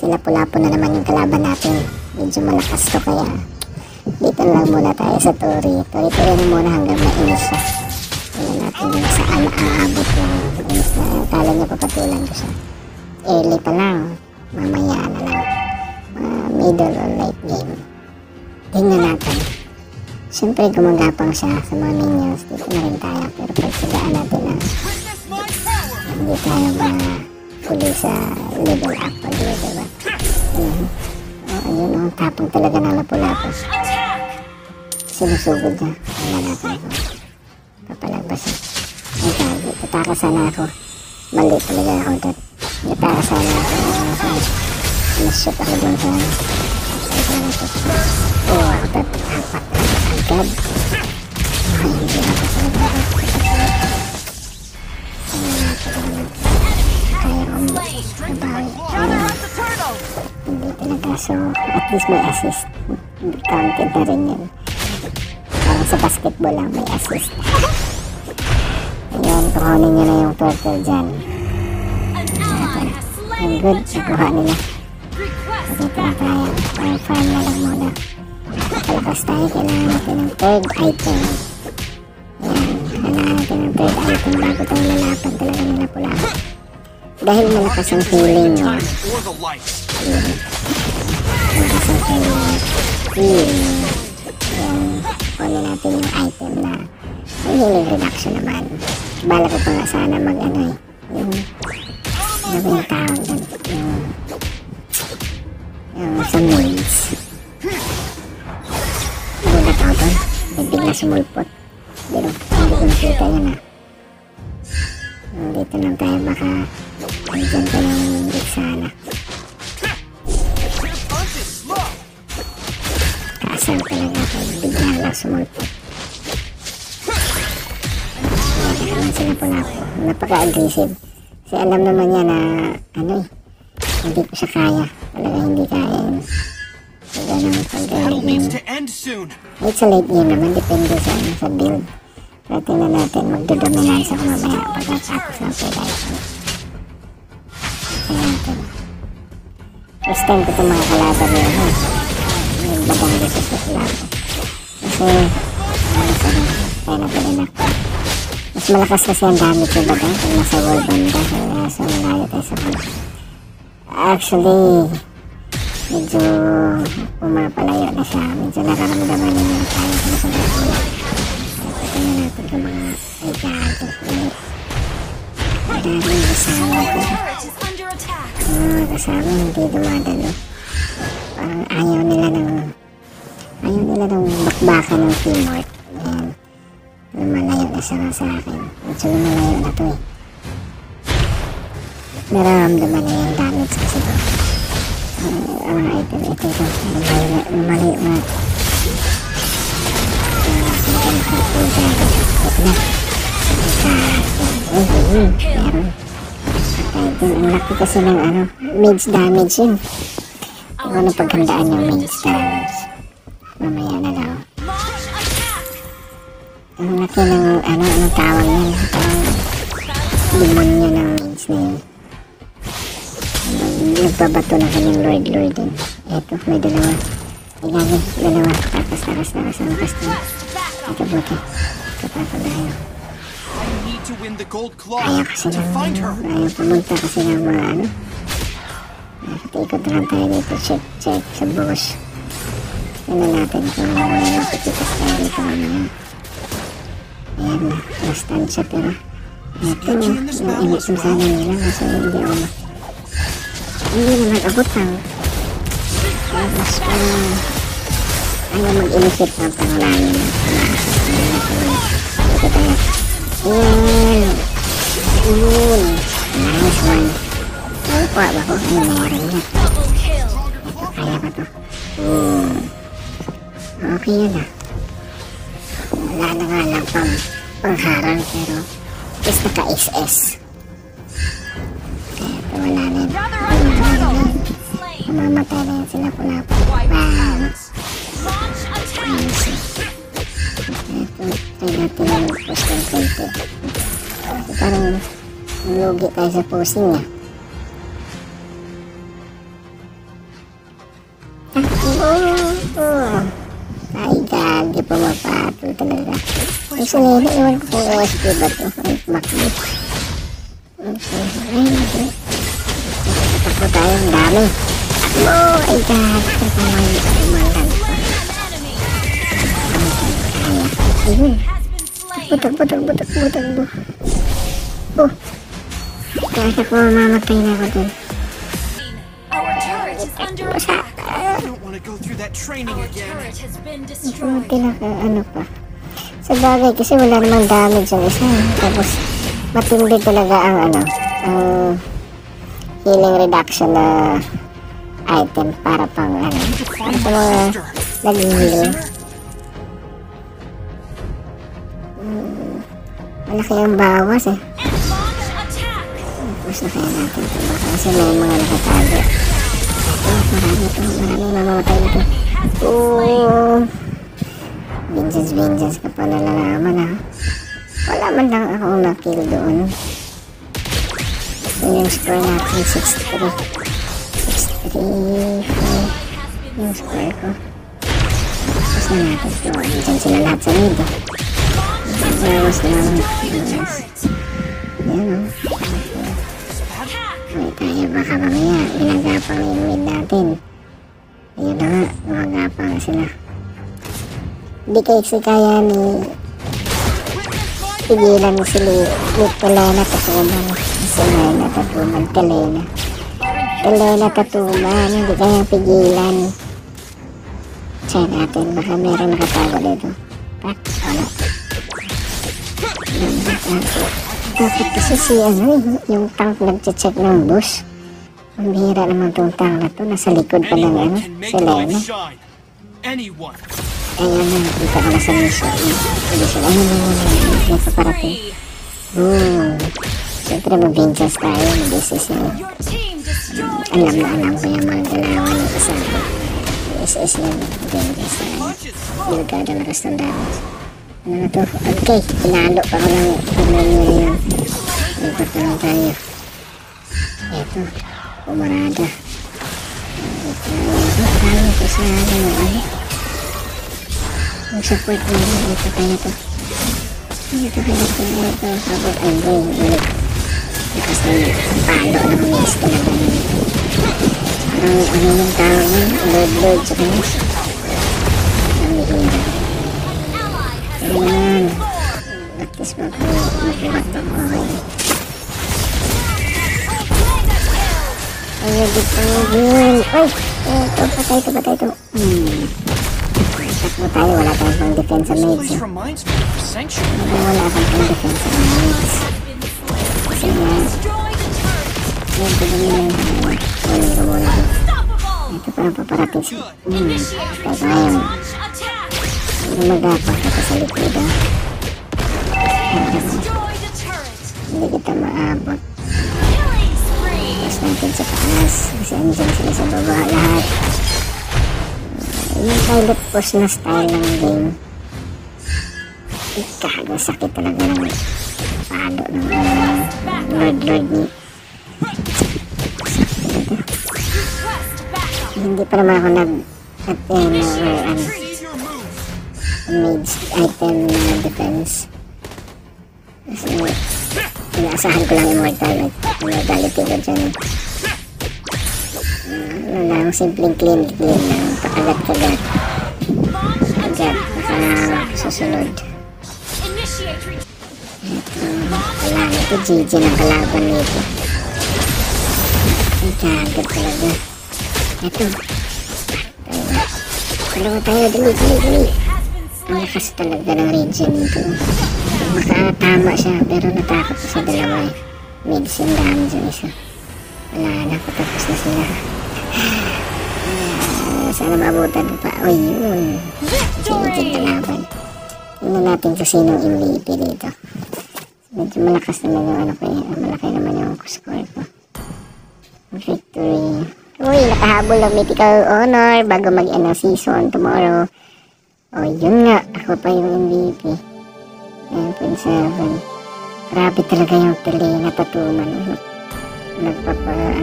Sila Lapu-Lapu na naman yung kalaban natin. Medyo malakas to kaya dito lang muna tayo sa Tori. Tori muna hanggang mainis siya. Tignan natin yung saan aabot yung inis na. Kala niya papatulan ko siya. Early pa lang. Mamaya na lang. Middle or late game. Tingnan natin. Siyempre gumagapang siya sa mga minions. Dito na rin tayo. Pero pagsagaan natin na hindi tayo fully sa level up ulit, diba? Ayun, ang tapang talaga ng Lapu-Lapu. Sinusugod niya. Wala natin ako. Papalagpas siya. Ay, kagi. Tataka sana ako. Mali talaga ako doon. Tataka sana ako. Nashoot ako doon sa oh, apat agad. Ay, hindi ako talaga. Kaya kong nabawi. Hindi talaga. So, at least may assist. Counted na rin yun. Parang sa basketball lang may assist. Ayan, kukunin nyo na yung turtle dyan. Ang good, nakuha nila. Dito na tayo. Ang farm na lang muna. Palakas tayo. Kailangan natin ng third item. Ayan. Kailangan natin ng third item bago tayo lalapan talaga ng Lapu-Lapu. Dahil malakas ang healing niya. Malakas ang healing. Ayan. Kunin natin yung item na may healing reduction naman. Bala ko pa nga sana mag-ano eh. Yung ano ba yung tawag dun? Yung sa mains. Ano na tawag dun? Bigla sumulpot. Pero hindi ko nakita yun ah. Dito lang tayo baka andyan ko yung big sana. Kaasal talaga ako. Bigla lang sumulpot. Nagkakaman sila Lapu-Lapu. Napaka-aggressive. Kasi alam naman niya na ano eh. Hindi ko siya kaya. Talaga hindi kaya yun. So ganun pag-game. Kahit sa late game naman, depende sa build. Pero tingnan natin, magdodominansa ko mamaya pagkatapos ng third item. Tingnan natin. First time ko itong mga kalaban nila. Yung badang gusto sa Lapu-Lapu. Kasi, ano sa rin, kaya natin ako. Mas malakas kasi ang damage yung badang kung nasa wall banda. Kaya so malayo tayo sa wall. Actually, medyo pumapalayo na siya. Medyo nararamdaman niya na tayo kung sa wall. Tingnan natin yung mga egado. Maraming kasama ko. Mga kasama hindi dumadalo. Parang ayaw nila ng bakbakan ng teamwork. Ayan. Lumalayo na siya sa akin. Medyo lumalayo na to eh. Nararamdaman na yung damage kasi ito. Ang item ito. Lumalayo na. Meron. Ang laki kasi ng mage damage yun. Hindi ko na paghandaan yung mage damage. Mamaya na daw. Ang laki ng anong tawag yan. Parang demonyo ng mage na yun. Nagbabato na kanyang lord din. Eto, may dalawa. Dalawa. Takas na. Ito buti. Kapapagayo. Ayaw kasi ayaw pumunta kasi ng mga nakatikot lang tayo dito. Check sa boss. Tingnan natin kung makikitas tayo dito mamaya. Ayan na. Lastan siya pero ito nainit yung sana nila kasi hindi naman abot lang. Tapos ayaw mag-initiate ng pangalaman na ito tayo. Yun. Nice one. Kuha ba ko? Ano nangyari niya? Ito, kaya ba to? Okay yun ah. Wala na nga lang pangharang pero is naka-SS. Kaya ito wala na yun. Mamamatay na yun sila Lapu-Lapu. Bam! Ito, try natin yung post ng konti. Parang lugi tayo sa posing niya. Oh. Ay, gagi, pumapatol talaga. Ay, Selena, iwan ko kung OSP ba ito. Ay, maklit. Okay, ay, hindi. Takbo tayo, ang dami. Takbo! Ay, gagi, kumalan pa. Ayun. Takbo. Oh. Kaya ko mamamatay na ako dun. I don't want to go through that training again. Buti na ka, ano pa. Sa bagay kasi wala namang damage ang isa. Tapos matindi talaga ang ano, ang healing reduction na item para pang ano. Para sa mga nag-heal. Malaki ang bawas eh. Tapos na kaya natin ito. Baka kasi may mga nakatago. Oh, marami mamamatay dito. Oh, vengeance ka pa nalalaman ha. Wala man lang akong na-kill doon. Ito yung score natin, 63 yung score ko. Tapos na natin ito. Diyan sila lahat sa mid. Bawas lang. Yan o. May tayo baka mamaya ginagapang yung mid natin. Ayun na nga, gumagapang sila. Hindi kasi kaya ni pigilan si Telena Tatuman. Telena Tatuman, hindi kaya pigilan. Try natin, baka meron nakatago dito. Pat, ano? Dapat kasi si yung tank nag-check ng boss. Ang bihira naman itong tank na to. Nasa likod pa ng ano, Selena. Ayun na, nakita ko na sa mission. Ayun, napaparating. Boom. Siyempre mag-vengeance tayo. Mag-SS yun. Alam ko yung mga galawan ng kasama. SS yun. Vengeance tayo. Delikado na rest ng damage. Ano na to? Okay, pinalo pa ko ng pumilyo yun. Lipat na lang tayo. Eto, pumarada. Tayo ko sa ano. Mag-support na yun. Dito tayo to. Dito. Sabot ang brain. Ulit. Lakas na yun. Palo ng miss talaga yun. Parang ano yung tawag yun? Lord sa kanya. Ang hihira. Ayan. Practice mo ako. Makuha to. Okay. Ay, dito yun. Ay! Ito, patay to. Takbo tayo. Wala tayong pang defense sa maids. Wala akong pang defense sa maids. Kasi nga, ito yun. Kunin ko muna. Ito parang paparating siya. Tayo ngayon. Lumagapang ka sa likod ha. Hindi kita maabot. Tapos natin sa taas. Kasi andyan sila sa baba lahat. Yung pilot post na style ng game. Ikago, sakit talaga ng palo ng Lord ni. Hindi pa naman ako mage item na defense. Kasi inaasahan ko lang immortality ko dyan. Ano lang, simpleng clean lang, pakagat baka susunod. Wala na ito, GG ng kalaban nito. Ay, kagat talaga. Ito. Dalawa tayo, dali. Ang lakas talaga ng region nito. Makatama siya, pero natakot pa sa dalawa eh. Medicine damage yung isa. Wala na, patapos na sila. Sana maabutan pa. O yun. Sige, kalaban. Tingnan natin kung sinong MVP dito. Medyo malakas naman yung ano ko eh. Malaki naman yung score ko. Victory. Uy, nakahabol ng mythical honor bago mag-end ng season tomorrow. O yun nga, ako pa yung MVP. 9.7. Grabe talaga yung Telena Tatuman. Nagpapa